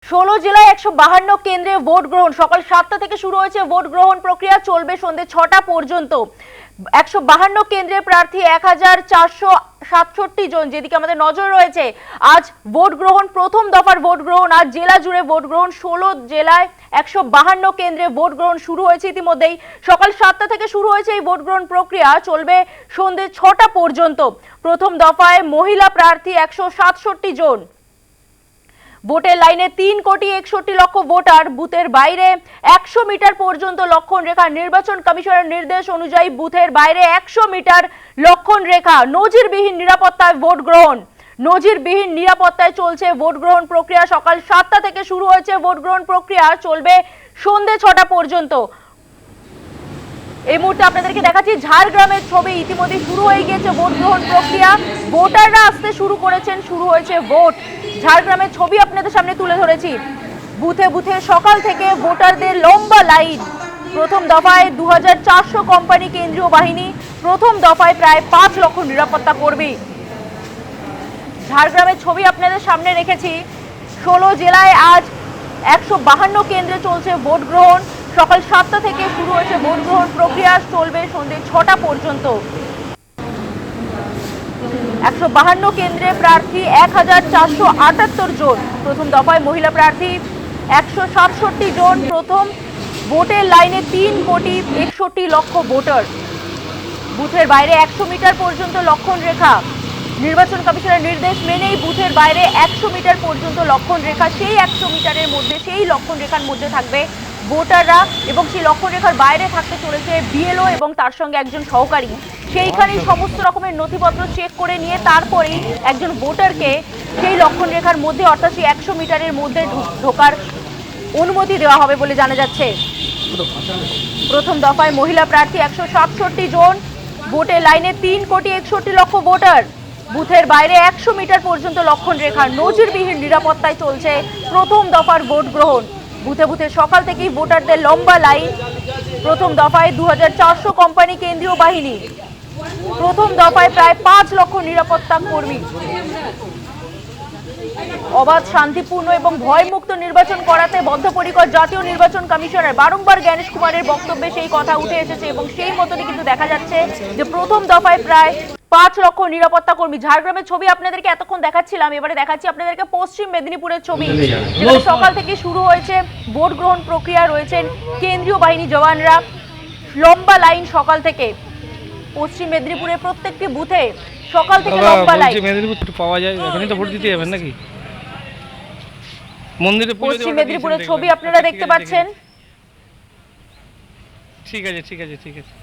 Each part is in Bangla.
16 জেলায় 152 কেন্দ্রে ভোট গ্রহণ। সকাল 7টা থেকে শুরু হয়েছে ভোট গ্রহণ প্রক্রিয়া, চলবে সন্ধ্যে 6টা পর্যন্ত। 152 কেন্দ্রে প্রার্থী 1467 জন, যেদিকে আমাদের নজর রয়েছে। আজ ভোট গ্রহণ, প্রথম দফার ভোট গ্রহণ। আজ জেলা জুড়ে ভোট গ্রহণ। 16 জেলায় 152 কেন্দ্রে ভোট গ্রহণ শুরু হয়েছে ইতিমধ্যেই। সকাল 7টা থেকে শুরু হয়েছে এই ভোট গ্রহণ প্রক্রিয়া, চলবে সন্ধ্যে 6টা পর্যন্ত। প্রথম দফায় মহিলা প্রার্থী 167 জন। ভোটের লাইনে 3,61,00,000 ভোটার। বুথের বাইরে 100 মিটার পর্যন্ত লক্ষণ রেখা। নির্বাচন কমিশনের নির্দেশ অনুযায়ী বুথের বাইরে 100 মিটার লক্ষণ রেখা। নজিরবিহীন নিরাপত্তায় ভোট গ্রহণ। নজিরবিহীন নিরাপত্তায় চলছে ভোট গ্রহণ প্রক্রিয়া। সকাল 7টা থেকে শুরু হয়েছে ভোট গ্রহণ প্রক্রিয়া, চলবে সন্ধ্যে 6টা পর্যন্ত। এই মুহূর্তে আপনাদেরকে দেখাচ্ছি ঝাড়গ্রামের ছবি। ইতিমধ্যে শুরু হয়ে গিয়েছে ভোট গ্রহণ প্রক্রিয়া, ভোটাররা আসতে শুরু করেছেন, শুরু হয়েছে ভোট। ঝাড়গ্রামের ছবি আপনাদের সামনে তুলে ধরেছি। বুথে বুথে সকাল থেকে ভোটারদের লম্বা লাইন। প্রথম দফায় 2400 কোম্পানি কেন্দ্রীয় বাহিনী, প্রথম দফায় প্রায় 5 লক্ষ নিরাপত্তা কর্মী। ঝাড়গ্রামের ছবি আপনাদের সামনে রেখেছি। 16 জেলায় আজ 152 কেন্দ্রে চলছে ভোট গ্রহণ। সকাল 7টা থেকে শুরু হয়েছে ভোট গ্রহণ প্রক্রিয়া, চলবে সন্ধ্যে 6টা পর্যন্ত। 152 কেন্দ্রে প্রার্থী 1478 জন। প্রথম দফায় মহিলা প্রার্থী 167 জন। প্রথম ভোটের লাইনে 3,61,00,000 ভোটার। বুথের বাইরে 100 মিটার পর্যন্ত লক্ষণ রেখা। নির্বাচন কমিশনের নির্দেশ মেনেই বুথের বাইরে 100 মিটার পর্যন্ত লক্ষণ রেখা। সেই 100 মিটারের মধ্যে, সেই লক্ষণ রেখার মধ্যে থাকবে ভোটাররা, এবং সেই লক্ষণ রেখার বাইরে থাকতে চলেছে বিএলও এবং তার সঙ্গে একজন সহকারী। সেইখানেই সমস্ত রকমের নথিপত্র চেক করে নিয়ে তারপরেই একজন ভোটারকে সেই লক্ষণ রেখার মধ্যে, অর্থাৎ সেই 100 মিটারের মধ্যে ঢোকার অনুমতি দেওয়া হবে বলে জানা যাচ্ছে। প্রথম দফায় মহিলা প্রার্থী 167 জন। ভোটের লাইনে 3,61,00,000 ভোটার। বুথের বাইরে 100 মিটার পর্যন্ত লক্ষণ রেখা। নজিরবিহীন নিরাপত্তায় চলছে প্রথম দফার ভোট গ্রহণ। বুথে বুথে সকাল থেকেই ভোটারদের লম্বা লাইন। প্রথম দফায় 2400 কোম্পানি কেন্দ্রীয় বাহিনী, প্রথম দফায় প্রায় 5 লক্ষ নিরাপত্তা কর্মী। অবাধ, শান্তিপূর্ণ এবং ভয়মুক্ত নির্বাচন করাতে বদ্ধপরিকর জাতীয় নির্বাচন কমিশনার। বারংবার জ্ঞানেশ কুমারের বক্তব্যে সেই কথা উঠে এসেছে এবং সেই মতনই কিন্তু দেখা যাচ্ছে যে প্রথম দফায় প্রায় 5 লক্ষ নিরাপত্তা কর্মী। ঝাড়গ্রামের ছবি আপনাদেরকে এতক্ষণ দেখাচ্ছিলাম, এবারে দেখাচ্ছি আপনাদেরকে পশ্চিম মেদিনীপুরের ছবি, যেখানে সকাল থেকে শুরু হয়েছে ভোট গ্রহণ প্রক্রিয়া। রয়েছেন কেন্দ্রীয় বাহিনী জওয়ানরা, লম্বা লাইন সকাল থেকে। পশ্চিম মেদিনীপুরের প্রত্যেকটি বুথে সকাল থেকে লম্বা লাইন। মেদিনীপুর পাওয়া যায়, এখানেই তো ভোট দিতে যাবেন নাকি? মন্দিরে পশ্চিম মেদিনীপুরের ছবি আপনারা দেখতে পাচ্ছেন। ঠিক আছে, ঠিক আছে, ঠিক আছে।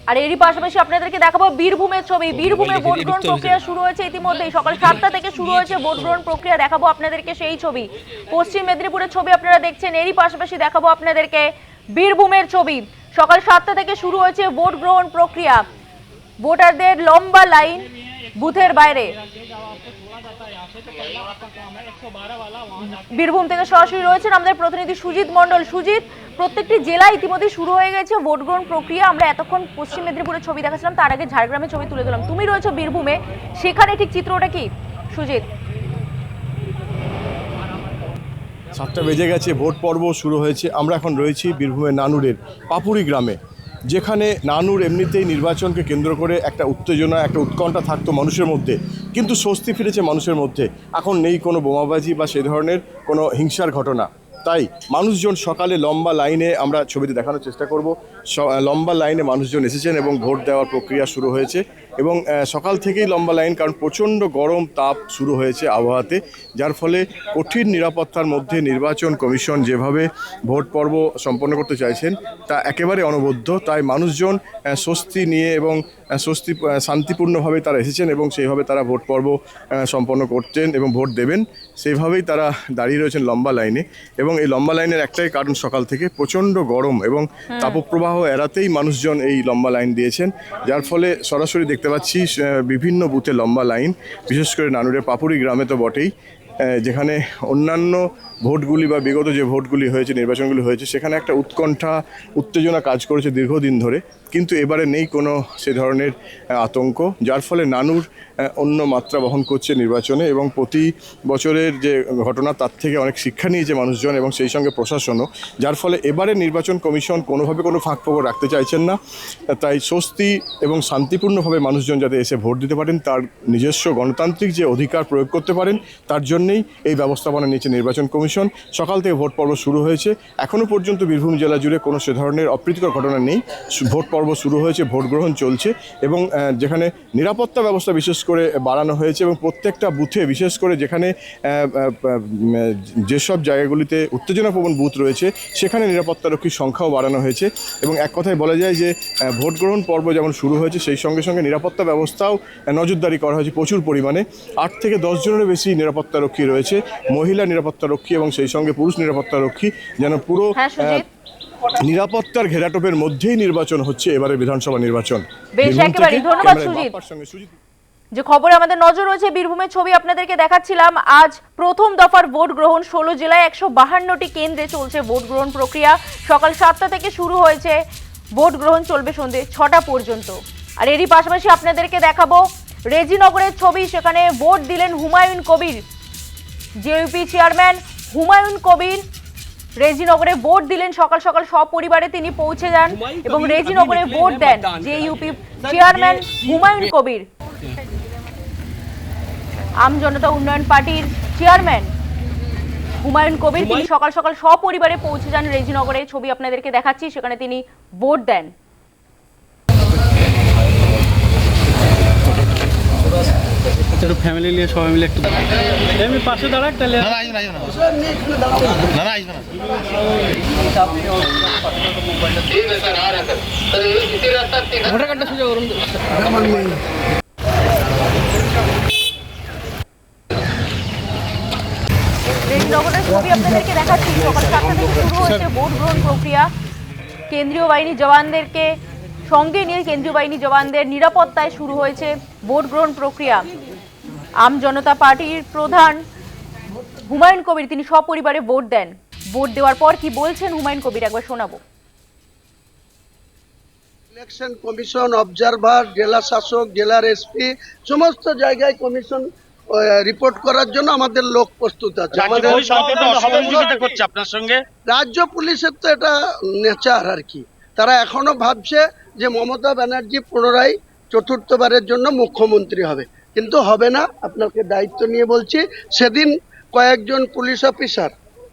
আর এরই পাশাপাশি আপনাদেরকে দেখাবো বীরভূমের ছবি। বীরভূমে ভোট গ্রহণ প্রক্রিয়া শুরু হয়েছে ইতিমধ্যেই। সকাল 7টা থেকে শুরু হয়েছে ভোট গ্রহণ প্রক্রিয়া। দেখাবো আপনাদেরকে সেই ছবি। পশ্চিম মেদিনীপুরের ছবি আপনারা দেখছেন। এরই পাশাপাশি দেখাবো আপনাদেরকে বীরভূমের ছবি। সকাল 7টা থেকে শুরু হয়েছে ভোট গ্রহণ প্রক্রিয়া। ভোটারদের লম্বা লাইন বুথের বাইরে। বীরভূম থেকে সরাসরি রয়েছেন আমাদের প্রতিনিধি সুজিত মণ্ডল। সুজিত, প্রত্যেকটি জেলায় ইতিমধ্যে শুরু হয়ে গেছে ভোট গ্রহণ প্রক্রিয়া। আমরা এতক্ষণ পশ্চিম মেদিনীপুরের ছবি দেখাচ্ছিলাম, তার আগে ঝাড়গ্রামের ছবি তুলে দিলাম। তুমি রয়েছো বীরভূমে, সেখানে ঠিক চিত্রটা কি সুজিত? 7টা বেজে গেছে, ভোট পর্ব শুরু হয়েছে। আমরা এখন রয়েছি বীরভূমের নানুরের পাপুরি গ্রামে, যেখানে নানুর এমনিতেই নির্বাচনকে কেন্দ্র করে একটা উত্তেজনা, একটা উৎকণ্ঠা থাকতো মানুষের মধ্যে, কিন্তু স্বস্তি ফিরেছে মানুষের মধ্যে। এখন নেই কোনো বোমাবাজি বা সে ধরনের কোনো হিংসার ঘটনা। তাই মানুষজন সকালে লম্বা লাইনে, আমরা ছবিতে দেখানোর চেষ্টা করব, লম্বা লাইনে মানুষজন এসেছেন এবং ভোট দেওয়ার প্রক্রিয়া শুরু হয়েছে। এবং সকাল থেকেই লম্বা লাইন, কারণ প্রচণ্ড গরম তাপ শুরু হয়েছে আবহাওয়াতে, যার ফলে কঠিন নিরাপত্তার মধ্যে নির্বাচন কমিশন যেভাবে ভোট পর্ব সম্পন্ন করতে চাইছেন তা একেবারে অনবদ্য। তাই মানুষজন স্বস্তি নিয়ে এবং শান্তিপূর্ণভাবে তারা এসেছেন এবং সেইভাবে তারা ভোট পর্ব সম্পন্ন করছেন এবং ভোট দেবেন। সেইভাবেই তারা দাঁড়িয়ে রয়েছেন লম্বা লাইনে। এবং এই লম্বা লাইনের একটাই কারণ, সকাল থেকে প্রচণ্ড গরম এবং তাপপ্রবাহ এড়াতেই মানুষজন এই লম্বা লাইন দিয়েছেন, যার ফলে সরাসরি দেখতে পাচ্ছি বিভিন্ন বুথে লম্বা লাইন, বিশেষ করে নানুরের পাপুরি গ্রামে তো বটেই, যেখানে অন্যান্য ভোটগুলি বা বিগত যে ভোটগুলি হয়েছে, নির্বাচনগুলি হয়েছে, সেখানে একটা উৎকণ্ঠা, উত্তেজনা কাজ করেছে দীর্ঘদিন ধরে। কিন্তু এবারে নেই কোনো সে ধরনের আতঙ্ক, যার ফলে নানুর অন্য মাত্রা বহন করছে নির্বাচনে, এবং প্রতি বছরের যে ঘটনা তার থেকে অনেক শিক্ষা নিয়েছে মানুষজন এবং সেই সঙ্গে প্রশাসনও, যার ফলে এবারে নির্বাচন কমিশন কোনোভাবে কোনো ফাঁকফোকর রাখতে চাইছেন না। তাই স্বস্তি এবং শান্তিপূর্ণভাবে মানুষজন যাতে এসে ভোট দিতে পারেন, তার নিজস্ব গণতান্ত্রিক যে অধিকার প্রয়োগ করতে পারেন, তার জন্যেই এই ব্যবস্থাপনা নিয়েছে নির্বাচন কমিশন। সকাল থেকে ভোট পর্ব শুরু হয়েছে, এখনও পর্যন্ত বীরভূম জেলা জুড়ে কোনো সে ধরনের অপ্রীতিকর ঘটনা নেই। ভোট পর্ব শুরু হয়েছে, ভোট গ্রহণ চলছে, এবং যেখানে নিরাপত্তা ব্যবস্থা বিশেষ করে বাড়ানো হয়েছে, এবং প্রত্যেকটা বুথে বিশেষ করে যেখানে যেসব জায়গাগুলিতে উত্তেজনাপ্রবণ বুথ রয়েছে সেখানে নিরাপত্তারক্ষীর সংখ্যাও বাড়ানো হয়েছে। এবং এক কথায় বলা যায় যে ভোট গ্রহণ পর্ব যেমন শুরু হয়েছে, সেই সঙ্গে সঙ্গে নিরাপত্তা ব্যবস্থাও নজরদারি করা হয়েছে প্রচুর পরিমাণে। 8 থেকে 10 জনেরও বেশি নিরাপত্তারক্ষী রয়েছে, মহিলা নিরাপত্তারক্ষী এবং সেই সঙ্গে পুরুষ নিরাপত্তারক্ষী, যেন পুরো নিরাপত্তার ঘেরাটোপের মধ্যেই নির্বাচন হচ্ছে এবারে বিধানসভা নির্বাচন। বেশ, একেবারে ধন্যবাদ সুজিত। যে খবরে আমাদের নজর রয়েছে, বীরভূমের ছবি আপনাদেরকে দেখাচ্ছিলাম। আজ প্রথম দফার ভোট গ্রহণ 16 জেলায় 152টি কেন্দ্রে চলছে ভোট গ্রহণ প্রক্রিয়া। সকাল 7টা থেকে শুরু হয়েছে ভোট গ্রহণ, চলবে সন্ধ্যে 6টা পর্যন্ত। আর এরই পাশাপাশি আপনাদেরকে দেখাবো রেজিনগরের ছবি, সেখানে ভোট দিলেন Humayun Kabir. JUP chairman Humayun Kabir রেজিনগরে vote দিলেন। সকাল সকাল সপরিবারে তিনি পৌঁছে যান এবং রেজিনগরে ভোট দেন জেইউপি চেয়ারম্যান হুমায়ুন কবির। আম জনতা উন্নয়ন পার্টির চেয়ারম্যান হুমায়ুন কবির তিনি সকাল সকাল সপরিবারে পৌঁছে যান রেজিনগরে। ছবি আপনাদেরকে দেখাচ্ছি, সেখানে তিনি ভোট দেন। একটু ফ্যামিলি নিয়ে সবাই মিলে একটু এমনি পাশে দাঁড়াক তাহলে ভোটার কার্ডটা সোজা করুন। রেজিনগরের ছবি আপনাদেরকে দেখাচ্ছি, সকাল 7টা থেকে শুরু হয়েছে ভোট গ্রহণ প্রক্রিয়া। কেন্দ্রীয় বাহিনী জওয়ানদেরকে সঙ্গে নিয়ে কেন্দ্রীয় বাহিনী জওয়ানদের নিরাপত্তায় শুরু হয়েছে ভোট গ্রহণ প্রক্রিয়া। আম জনতা পার্টির প্রধান হুমায়ুন কবির তিনি সপরিবারে ভোট দেন। ভোট দেওয়ার পর কি বলছেন হুমায়ুন কবির একবার শোনাবো। ইলেকশন কমিশন, অবজারভার, জেলা শাসক, জেলার এসপি সমস্ত জায়গায় কমিশন রিপোর্ট করার জন্য আমাদের লোক প্রস্তুত আছে। আমাদের সহযোগিতা করছে আপনার সঙ্গে রাজ্য পুলিশের তো এটা নেচার আর কি। তারা এখনো ভাবছে যে মমতা ব্যানার্জি পুনরায় চতুর্থবারের জন্য মুখ্যমন্ত্রী হবে, কিন্তু হবে না। আপনাকে দায়িত্ব নিয়ে বলছি, সেদিন কয়েকজন পুলিশ অফিসার,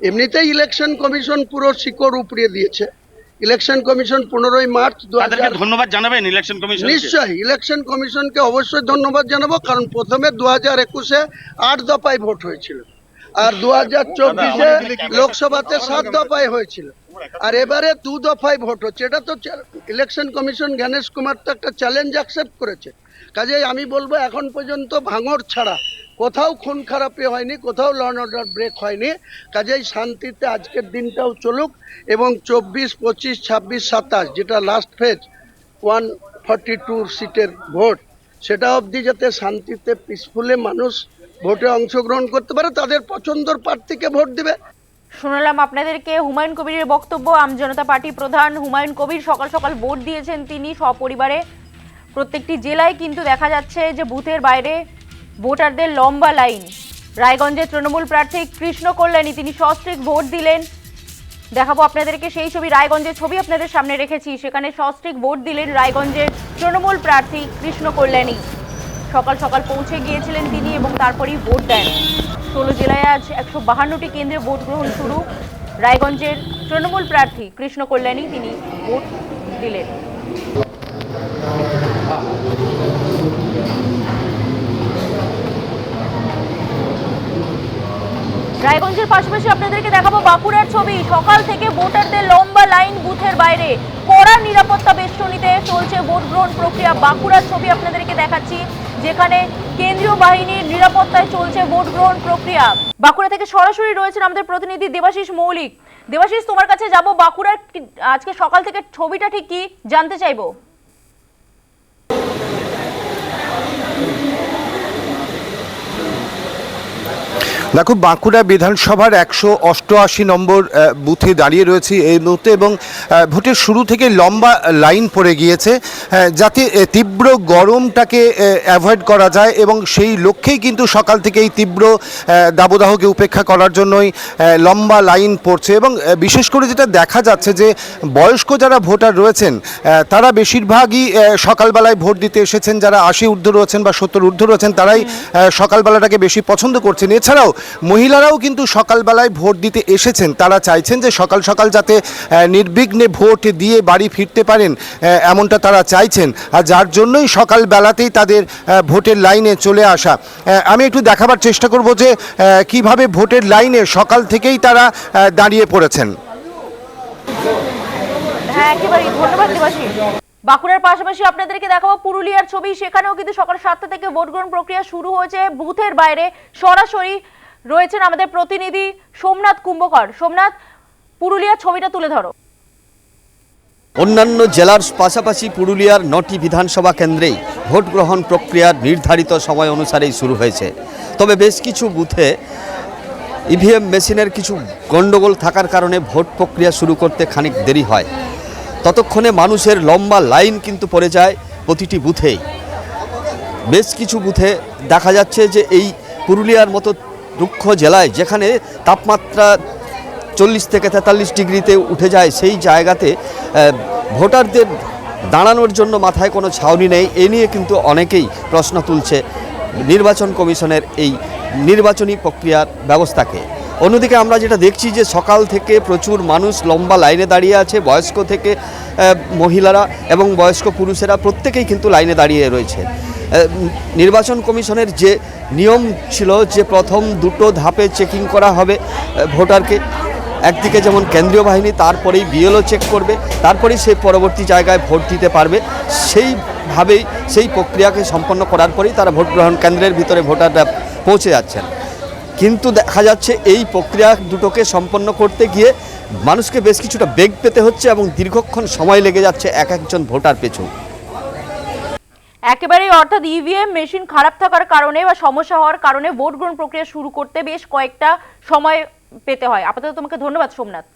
এমনিতেই ইলেকশন কমিশন পুরো শিকড় উপড়িয়ে দিয়েছে। ইলেকশন কমিশন 15ই মার্চ ধন্যবাদ জানাবেন ইলেকশন কমিশন। নিশ্চয়ই ইলেকশন কমিশনকে অবশ্যই ধন্যবাদ জানাবো, কারণ প্রথমে 2021-এ 8 দফায় ভোট হয়েছিল, আর 2024-এ লোকসভাতে 7 দফায় হয়েছিল, আর এবারে 2 দফায় ভোট হচ্ছে। এটা তো ইলেকশন কমিশন জ্ঞানেশ কুমার তো একটা চ্যালেঞ্জ অ্যাকসেপ্ট করেছে। কাজেই আমি বলবো এখন পর্যন্ত ভাঙড় ছাড়া কোথাও খুন খারাপি হয়নি, কোথাও ল অ্যান্ড অর্ডার ব্রেক হয়নি। কাজেই শান্তিতে আজকের দিনটাও চলুক, এবং 24, 25, 26, 27 যেটা লাস্ট ফেজ 142 সিটের ভোট, সেটা অবধি যাতে শান্তিতে পিসফুলি মানুষ ভোটে অংশগ্রহণ করতে পারে, তাদের পছন্দের প্রার্থীকে ভোট দিবে। শোনালাম আপনাদেরকে হুমায়ুন কবিরের বক্তব্য। আম জনতা পার্টি প্রধান হুমায়ুন কবির সকাল সকাল ভোট দিয়েছেন তিনি সপরিবারে। প্রত্যেকটি জেলায় কিন্তু দেখা যাচ্ছে যে বুথের বাইরে ভোটারদের লম্বা লাইন। রায়গঞ্জের তৃণমূল প্রার্থী কৃষ্ণ কল্যাণী তিনি সস্ত্রীক ভোট দিলেন। দেখাবো আপনাদেরকে সেই ছবি, রায়গঞ্জের ছবি আপনাদের সামনে রেখেছি। সেখানে সস্ত্রীক ভোট দিলেন রায়গঞ্জের তৃণমূল প্রার্থী কৃষ্ণ কল্যাণী। সকাল সকাল পৌঁছে গিয়েছিলেন তিনি এবং তারপরেই ভোট দেন। 16 জেলায় আজ 152টি কেন্দ্রে ভোট গ্রহণ শুরু। রায়গঞ্জের তৃণমূল প্রার্থী কৃষ্ণ কল্যাণী তিনি ভোট দিলেন। রায়গঞ্জের পাশাপাশি আপনাদেরকে দেখাবো বাঁকুড়ার ছবি। সকাল থেকে ভোটারদের লম্বা লাইন বুথের বাইরে, কড়া নিরাপত্তা বেষ্টনীতে চলছে ভোট গ্রহণ প্রক্রিয়া। বাঁকুড়ার ছবি আপনাদেরকে দেখাচ্ছি, যেখানে কেন্দ্রীয় বাহিনীর নিরাপত্তায় চলছে ভোট গ্রহণ প্রক্রিয়া। বাঁকুড়া থেকে সরাসরি রয়েছেন আমাদের প্রতিনিধি দেবাশিস মৌলিক। দেবাশিস, তোমার কাছে যাব, বাঁকুড়ার আজকে সকাল থেকে ছবিটা ঠিক কি জানতে চাইবো। দেখো, বাঁকুড়া বিধানসভার 188 নম্বর বুথে দাঁড়িয়ে রয়েছে এই মুহূর্তে এবং ভোটের শুরু থেকে লম্বা লাইন পড়ে গিয়েছে যাতে তীব্র গরমটাকে অ্যাভয়েড করা যায় এবং সেই লক্ষ্যেই কিন্তু সকাল থেকে এই তীব্র দাবদাহকে উপেক্ষা করার জন্যই লম্বা লাইন পড়ছে এবং বিশেষ করে যেটা দেখা যাচ্ছে যে বয়স্ক যারা ভোটার রয়েছেন তারা বেশিরভাগই সকালবেলায় ভোট দিতে এসেছেন। যারা 80 ঊর্ধ্ব রয়েছেন বা 70 ঊর্ধ্ব রয়েছেন তারাই সকালবেলাটাকে বেশি পছন্দ করছেন। এছাড়াও মহিলারাও কিন্তু সকালবেলায় ভোট দিতে এসেছেন। তারা চাইছেন যে সকাল সকাল যাতে নির্বিঘ্নে ভোট দিয়ে বাড়ি ফিরতে পারেন, এমনটা তারা চাইছেন, আর যার জন্যই সকালবেলাতেই তাদের ভোটের লাইনে চলে আসা। আমি একটু দেখাবার চেষ্টা করব যে কিভাবে ভোটের লাইনে সকাল থেকেই তারা দাঁড়িয়ে পড়েছেন। হ্যাঁ, একেবারেই ধন্যবাদ দেবাশী। বাঁকুড়ার পাশাপাশি আপনাদেরকে দেখাবো পুরুলিয়ার ছবি। সেখানেও কিন্তু সকাল 7টা থেকে ভোট গ্রহণ প্রক্রিয়া শুরু হয়েছে। বুথের বাইরে সরাসরি রয়েছেন আমাদের প্রতিনিধি সোমনাথ কুম্ভকর। সোমনাথ, পুরুলিয়ার ছবিটা তুলে ধরো। অন্যান্য জেলার পাশাপাশি পুরুলিয়ার 9টি বিধানসভা কেন্দ্রেই ভোট গ্রহণ প্রক্রিয়ার নির্ধারিত সময় অনুসারেই শুরু হয়েছে। তবে বেশ কিছু বুথে ইভিএম মেশিনের কিছু গণ্ডগোল থাকার কারণে ভোট প্রক্রিয়া শুরু করতে খানিক দেরি হয়। ততক্ষণে মানুষের লম্বা লাইন কিন্তু পড়ে যায় প্রতিটি বুথেই। বেশ কিছু বুথে দেখা যাচ্ছে যে এই পুরুলিয়ার মতো রুক্ষ জেলায় যেখানে তাপমাত্রা 40 থেকে 43 ডিগ্রিতে উঠে যায়, সেই জায়গাতে ভোটারদের দাঁড়ানোর জন্য মাথায় কোনো ছাউনি নেই। এ নিয়ে কিন্তু অনেকেই প্রশ্ন তুলছে নির্বাচন কমিশনের এই নির্বাচনী প্রক্রিয়ার ব্যবস্থাকে। অন্যদিকে আমরা যেটা দেখছি যে সকাল থেকে প্রচুর মানুষ লম্বা লাইনে দাঁড়িয়ে আছে। বয়স্ক থেকে মহিলারা এবং বয়স্ক পুরুষেরা প্রত্যেকেই কিন্তু লাইনে দাঁড়িয়ে রয়েছে। নির্বাচন কমিশনের যে নিয়ম ছিল যে প্রথম দুটো ধাপে চেকিং করা হবে ভোটারকে, একদিকে যেমন কেন্দ্রীয় বাহিনী, তারপরেই বিএলও চেক করবে, তারপরেই সে পরবর্তী জায়গায় ভোট দিতে পারবে। সেইভাবেই সেই প্রক্রিয়াকে সম্পন্ন করার পরেই তারা ভোট গ্রহণ কেন্দ্রের ভিতরে ভোটাররা পৌঁছে যাচ্ছেন। কিন্তু দেখা যাচ্ছে এই প্রক্রিয়া দুটোকে সম্পন্ন করতে গিয়ে মানুষকে বেশ কিছুটা বেগ পেতে হচ্ছে এবং দীর্ঘক্ষণ সময় লেগে যাচ্ছে এক একজন ভোটার পেছু। একেবারেই, অর্থাৎ ইভিএম মেশিন খারাপ থাকার কারণে বা সমস্যা হওয়ার কারণে ভোট গ্রহণ প্রক্রিয়া শুরু করতে বেশ কয়েকটা সময় পেতে হয়। আপাতত তোমাকে ধন্যবাদ সোমনাথ।